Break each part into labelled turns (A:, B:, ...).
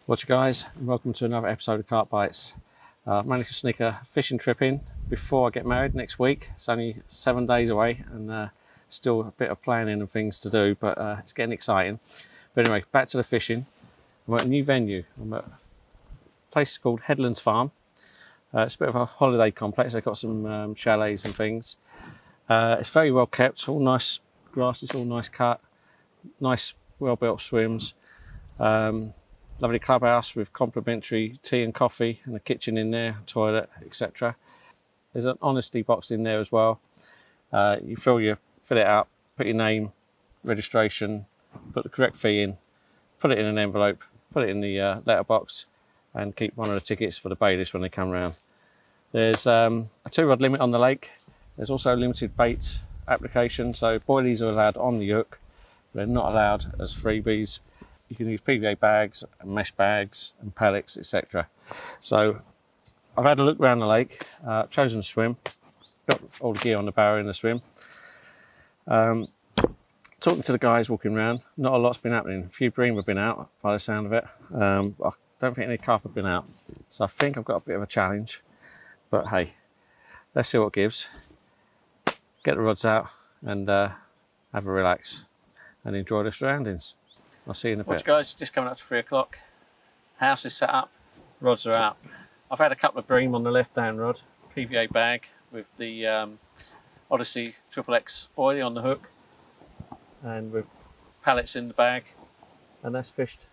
A: Watch guys, and welcome to another episode of Carp Bites. Managed to sneak a fishing trip in before I get married next week. It's only 7 days away and still a bit of planning and things to do, but it's getting exciting. But anyway, back to the fishing. I'm at a new venue. I'm at a place called Headlands Farm. It's a bit of a holiday complex. They've got some chalets and things. It's very well kept, all nice grasses, all nice cut, nice well built swims. Lovely clubhouse with complimentary tea and coffee and a kitchen in there, toilet, etc. There's an honesty box in there as well. You fill it out, put your name, registration, put the correct fee in, put it in an envelope, put it in the letterbox, and keep one of the tickets for the bailiffs when they come round. There's a 2-rod limit on the lake. There's also a limited bait application, so boilies are allowed on the hook. They're not allowed as freebies. You can use PVA bags, and mesh bags, and pellets, etc. So I've had a look around the lake, chosen to swim, got all the gear on the barrow in the swim. Talking to the guys walking around, not a lot's been happening. A few bream have been out by the sound of it. I don't think any carp have been out. So I think I've got a bit of a challenge. But hey, let's see what it gives. Get the rods out and have a relax and enjoy the surroundings. I'll see you in a bit. Watch guys, just coming up to 3 o'clock. House is set up, rods are out. I've had a couple of bream on the left down rod, PVA bag with the Odyssey XXX buoy on the hook and with pellets in the bag, and that's fished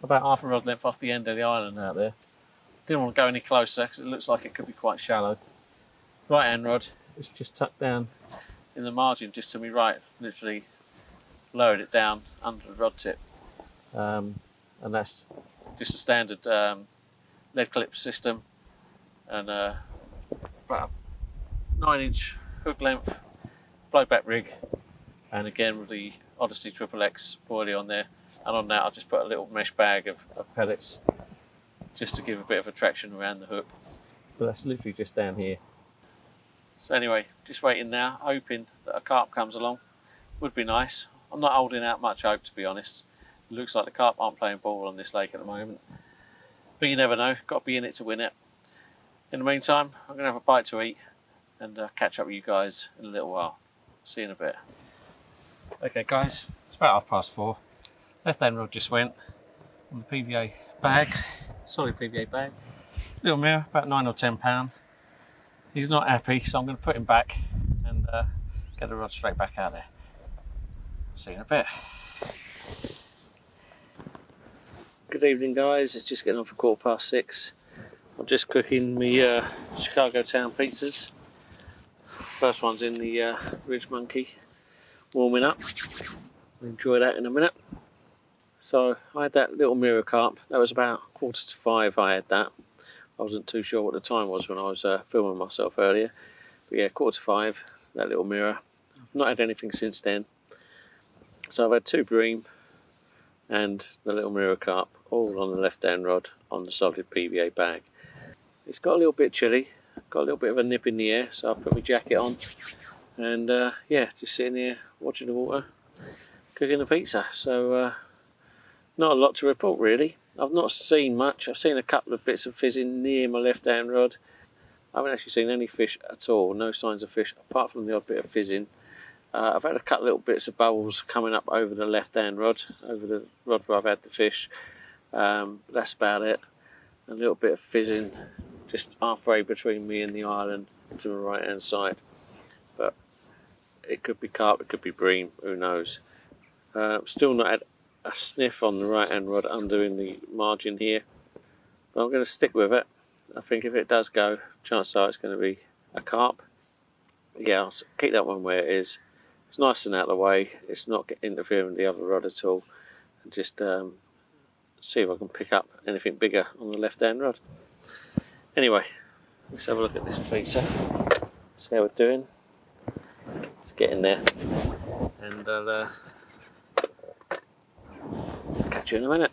A: about half a rod length off the end of the island out there. Didn't want to go any closer because it looks like it could be quite shallow. Right hand rod is just tucked down in the margin just to my right, literally lowered it down under the rod tip, and that's just a standard lead clip system and about a 9-inch hook length blowback rig, and again with the Odyssey XXX buoy on there, and on that I'll just put a little mesh bag of pellets just to give a bit of attraction around the hook, but that's literally just down here. So anyway, just waiting now, hoping that a carp comes along. Would be nice. I'm not holding out much hope, to be honest. It looks like the carp aren't playing ball on this lake at the moment. But you never know, got to be in it to win it. In the meantime, I'm going to have a bite to eat and catch up with you guys in a little while. See you in a bit. Okay guys, it's about 4:30. Left hand rod just went on the PVA bag, solid PVA bag. Little mirror, about £9 or £10. He's not happy, so I'm going to put him back and get the rod straight back out there. See you in a bit. Good evening guys, it's just getting on for 6:15. I'm just cooking my Chicago Town pizzas. First one's in the Ridge Monkey, warming up. We'll enjoy that in a minute. So I had that little mirror carp, that was about 4:45 I had that. I wasn't too sure what the time was when I was filming myself earlier. But yeah, 4:45, that little mirror. I've not had anything since then. So I've had 2 bream and the little mirror carp, all on the left hand rod on the solid PVA bag. It's got a little bit chilly, got a little bit of a nip in the air, so I put my jacket on and yeah, just sitting here watching the water, cooking the pizza. So not a lot to report really. I've not seen much. I've seen a couple of bits of fizzing near my left hand rod. I haven't actually seen any fish at all, no signs of fish apart from the odd bit of fizzing. I've had a couple little bits of bubbles coming up over the left hand rod, over the rod where I've had the fish. That's about it. A little bit of fizzing just halfway between me and the island to the right hand side. But it could be carp, it could be bream, who knows. Still not had a sniff on the right hand rod under in the margin here. But I'm going to stick with it. I think if it does go, chances are it's going to be a carp. Yeah, I'll keep that one where it is. It's nice and out of the way, it's not interfering with the other rod at all. And just see if I can pick up anything bigger on the left hand rod. Anyway, let's have a look at this pizza, see how we're doing. Let's get in there and I'll catch you in a minute.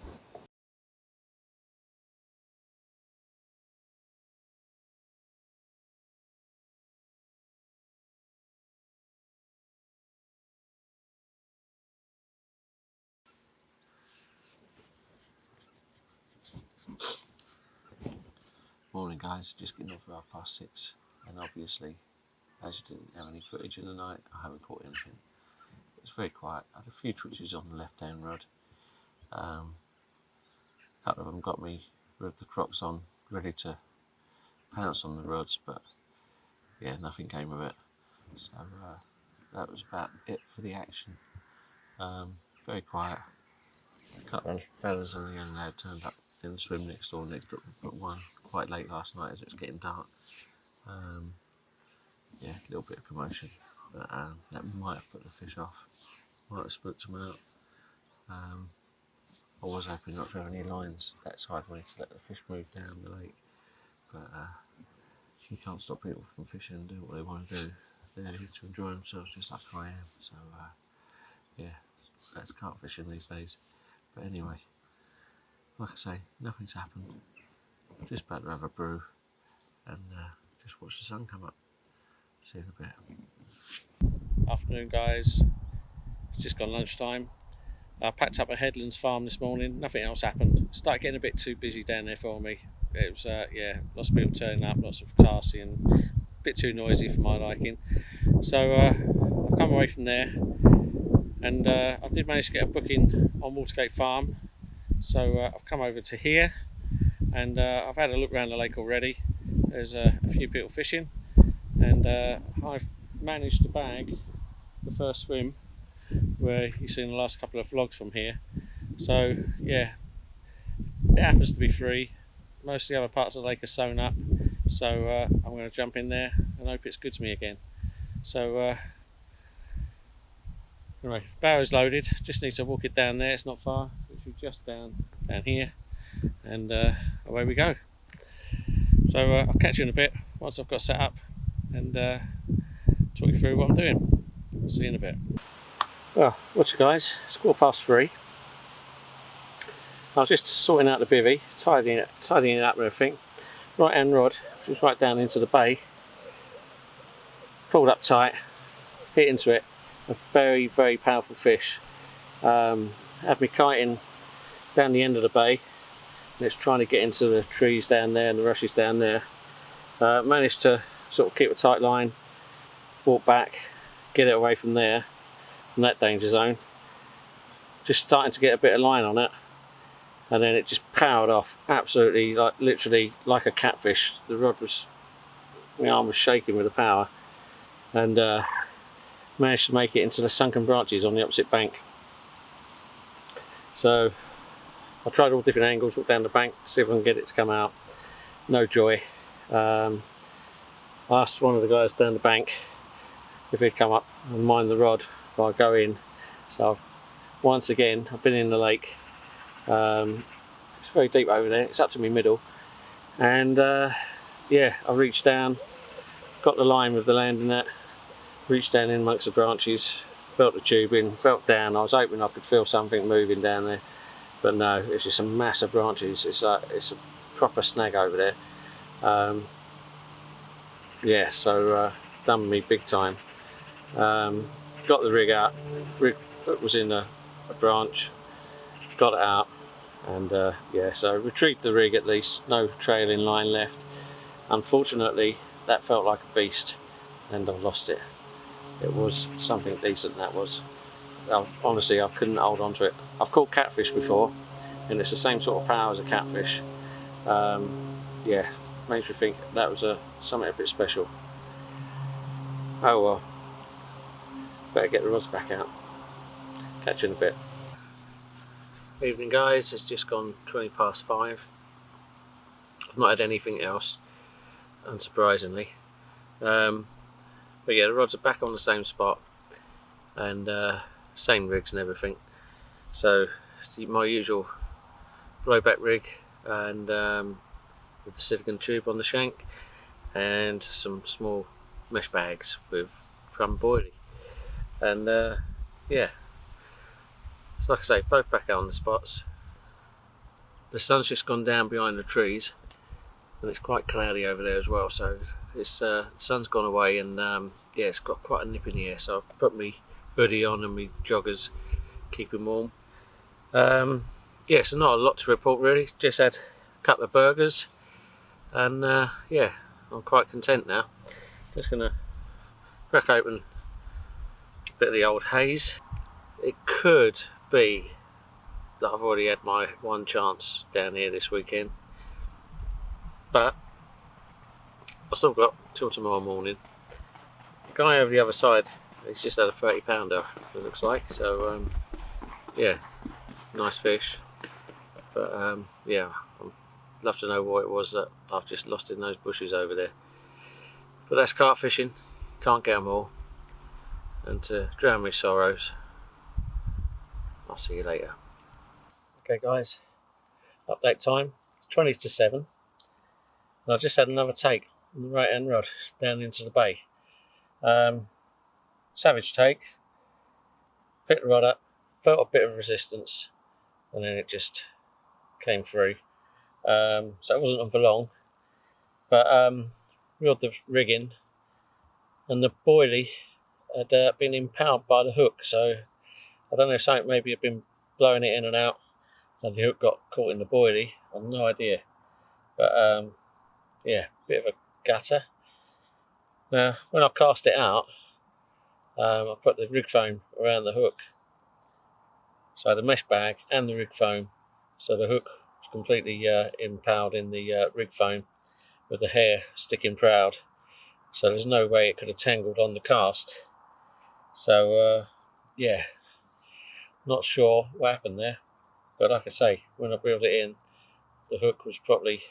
A: Morning guys, just getting off for 6:30, and obviously as you didn't have any footage in the night, I haven't caught anything. It's very quiet. I had a few twitches on the left hand rod. A couple of them got me with the crocs on, ready to pounce on the rods, but yeah, nothing came of it. So that was about it for the action. Very quiet. A couple of fellas and a young lad turned up in the swim next door, but one quite late last night as it was getting dark. Yeah, a little bit of commotion, but that might have put the fish off, might have spooked them out. I was hoping not to have any lines that sideway to let the fish move down the lake, but you can't stop people from fishing and do what they want to do. They're here to enjoy themselves just like I am, so yeah, that's carp fishing these days. But anyway, like I say, nothing's happened. Just about to have a brew and just watch the sun come up. See you in a bit. Afternoon guys, it's just gone lunchtime. I packed up at Headlands Farm this morning, nothing else happened. Started getting a bit too busy down there for me. It was, yeah, lots of people turning up, lots of casting, a bit too noisy for my liking. So I've come away from there, and I did manage to get a booking on Watergate Farm. So I've come over to here, and I've had a look around the lake already. There's a few people fishing, and I've managed to bag the first swim where you've seen the last couple of vlogs from here. So yeah, it happens to be free. Most of the other parts of the lake are sewn up, so I'm going to jump in there and hope it's good to me again. So anyway, barrow's loaded, just need to walk it down there, it's not far, it's just down here, and away we go. So I'll catch you in a bit once I've got set up and talk you through what I'm doing. See you in a bit. Well, what's up guys, it's 3:15. I was just sorting out the bivvy, tidying it up and everything. Right hand rod, which was right down into the bay, pulled up tight, hit into it. A very, very powerful fish. Had me kiting down the end of the bay, and it's trying to get into the trees down there and the rushes down there. Managed to sort of keep a tight line, walk back, get it away from there, from that danger zone. Just starting to get a bit of line on it, and then it just powered off, absolutely, like literally like a catfish. The rod was, my arm was shaking with the power, and managed to make it into the sunken branches on the opposite bank. So I tried all different angles, walked down the bank, see if I can get it to come out. No joy. I asked one of the guys down the bank if he'd come up and mind the rod while I go in. So once again, I've been in the lake. It's very deep over there, it's up to my middle, and yeah, I reached down, got the line with the landing net, reached down in amongst the branches, felt the tubing, felt down. I was hoping I could feel something moving down there, but no, it's just some massive branches. It's a proper snag over there. Yeah, so done me big time. Got the rig out, rig was in a branch, got it out, and yeah, so retrieved the rig at least, no trailing line left. Unfortunately, that felt like a beast, and I've lost it. It was something decent, that was. Honestly, I couldn't hold on to it. I've caught catfish before, and it's the same sort of power as a catfish. Yeah, makes me think that was something a bit special. Oh well, better get the rods back out. Catch you in a bit. Evening guys, it's just gone 5:20. I've not had anything else, unsurprisingly. But yeah, the rods are back on the same spot, and same rigs and everything. So my usual blowback rig, and with the silicone tube on the shank, and some small mesh bags with drum boilie. And yeah, so like I say, both back out on the spots. The sun's just gone down behind the trees, and it's quite cloudy over there as well, so it's sun's gone away, and yeah, it's got quite a nip in the air, so I've put my hoodie on and my joggers, keeping warm. Yeah, so not a lot to report really, just had a couple of burgers, and yeah, I'm quite content now. Just going to crack open a bit of the old haze. It could be that I've already had my one chance down here this weekend, but I've still got till tomorrow morning. The guy over the other side, he's just had a 30-pounder, it looks like, so yeah, nice fish. But yeah, I'd love to know what it was that I've just lost in those bushes over there. But that's carp fishing, can't get them all. And to drown my sorrows, I'll see you later. Okay guys, update time, it's 20 to 7. And I've just had another take on the right hand rod down into the bay. Savage take, picked the rod up, felt a bit of resistance, and then it just came through. So it wasn't on for long, but reeled the rig in, and the boilie had been impaled by the hook, so I don't know if something maybe had been blowing it in and out and the hook got caught in the boilie. I've no idea, but yeah, bit of a gutter. Now when I cast it out, I put the rig foam around the hook, so the mesh bag and the rig foam, so the hook was completely impaled in the rig foam with the hair sticking proud, so there's no way it could have tangled on the cast. So yeah, not sure what happened there, but like I say, when I reeled it in, the hook was properly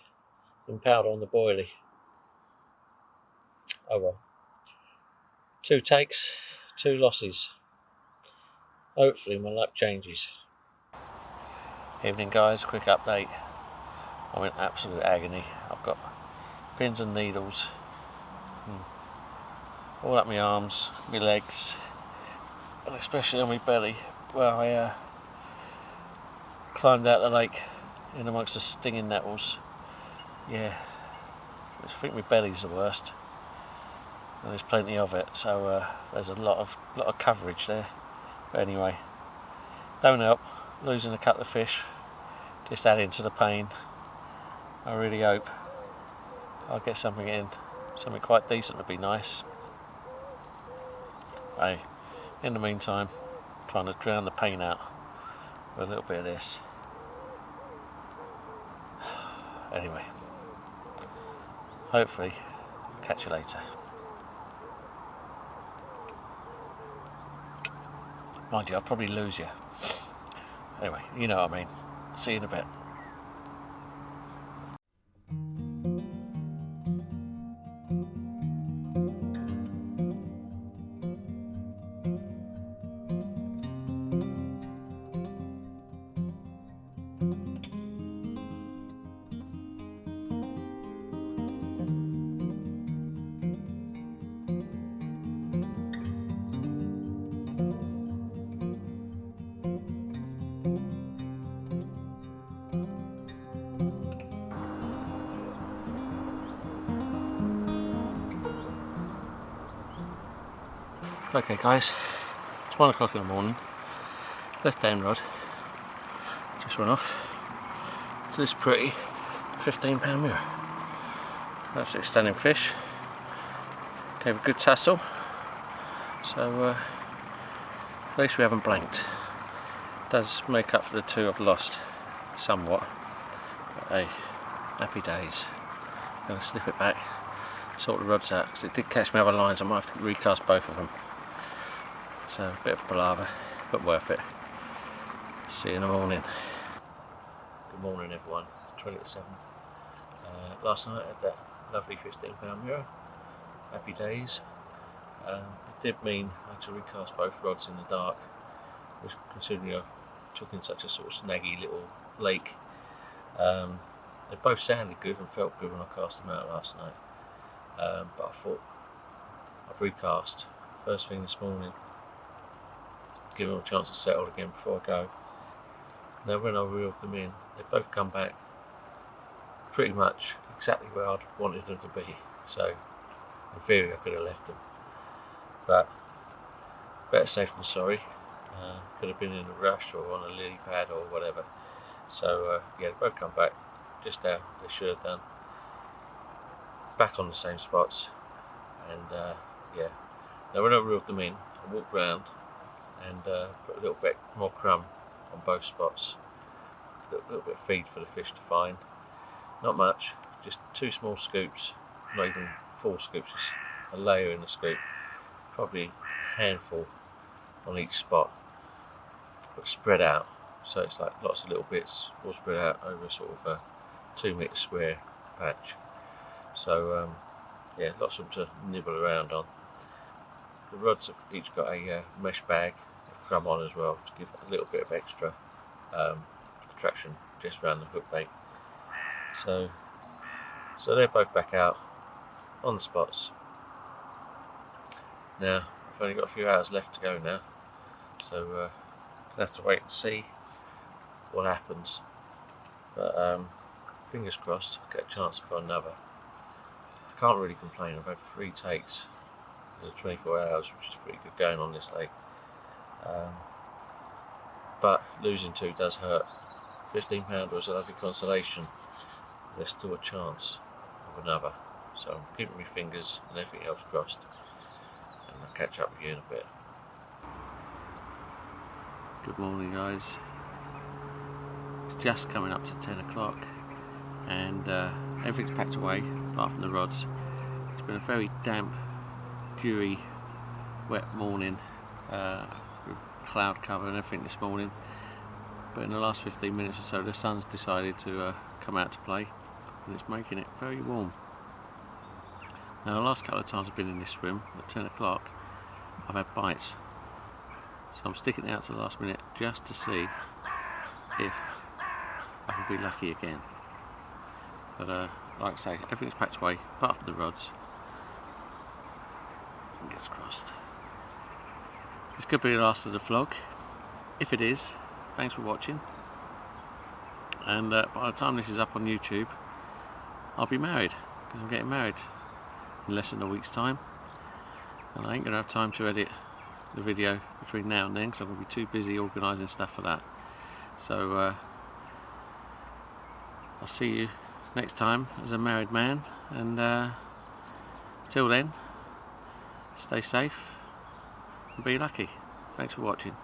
A: impaled on the boilie. Oh well. 2 takes, 2 losses. Hopefully my luck changes. Evening guys, quick update. I'm in absolute agony. I've got pins and needles all up my arms, my legs, and especially on my belly, where I climbed out the lake in amongst the stinging nettles. Yeah, I think my belly's the worst, and there's plenty of it, so there's a lot of coverage there. But anyway, don't help losing a couple of fish, just adding to the pain. I really hope I'll get something in, something quite decent would be nice. Hey, in the meantime, trying to drown the pain out with a little bit of this. Anyway, hopefully catch you later. Mind you, I'll probably lose you. Anyway, you know what I mean. See you in a bit. Okay guys, it's 1 o'clock in the morning. Left hand rod just run off to this pretty 15-pound mirror. Absolutely stunning fish. Gave a good tussle, so at least we haven't blanked. Does make up for the 2 I've lost somewhat. But hey, happy days. I'm going to snip it back, sort the rods out, because it did catch me other lines. I might have to recast both of them. So a bit of a palaver, but worth it. See you in the morning. Good morning everyone, 20 to 7. Last night I had that lovely 15-pound mirror. Happy days. It did mean I had to recast both rods in the dark, which considering I took in such a sort of snaggy little lake. They both sounded good and felt good when I cast them out last night. But I thought I'd recast first thing this morning, give them a chance to settle again before I go. Now when I reeled them in, they both come back pretty much exactly where I'd wanted them to be, so in theory I could have left them, but better safe than sorry. Could have been in a rush or on a lily pad or whatever, so yeah, they both come back just how they should have done. back on the same spots, and yeah. Now when I reeled them in, I walked round and put a little bit more crumb on both spots. A little bit of feed for the fish to find. Not much, just 2 small scoops, not even 4 scoops, just a layer in the scoop. Probably a handful on each spot, but spread out. So it's like lots of little bits all spread out over sort of a 2 metre square patch. So yeah, lots of them to nibble around on. The rods have each got a mesh bag of crumb on as well to give a little bit of extra attraction just around the hook bait. So they're both back out on the spots. Now I've only got a few hours left to go now, so gonna have to wait and see what happens. But fingers crossed, I'll get a chance for another. I can't really complain. I've had 3 takes for the 24 hours, which is pretty good going on this lake. But losing 2 does hurt. £15 was a lovely consolation. There's still a chance of another. So I'm keeping my fingers and everything else crossed. And I'll catch up with you in a bit. Good morning, guys. It's just coming up to 10 o'clock and everything's packed away apart from the rods. It's been a very damp, dewy, wet morning with cloud cover and everything this morning, but in the last 15 minutes or so the sun's decided to come out to play and it's making it very warm. Now the last couple of times I've been in this swim at 10 o'clock I've had bites, so I'm sticking it out to the last minute just to see if I can be lucky again. But like I say, everything's packed away apart from the rods. Fingers crossed. This could be the last of the vlog. If it is, thanks for watching. And by the time this is up on YouTube, I'll be married, because I'm getting married in less than a week's time. And I ain't going to have time to edit the video between now and then, because I'm going to be too busy organising stuff for that. So I'll see you next time as a married man, and till then, stay safe and be lucky. Thanks for watching.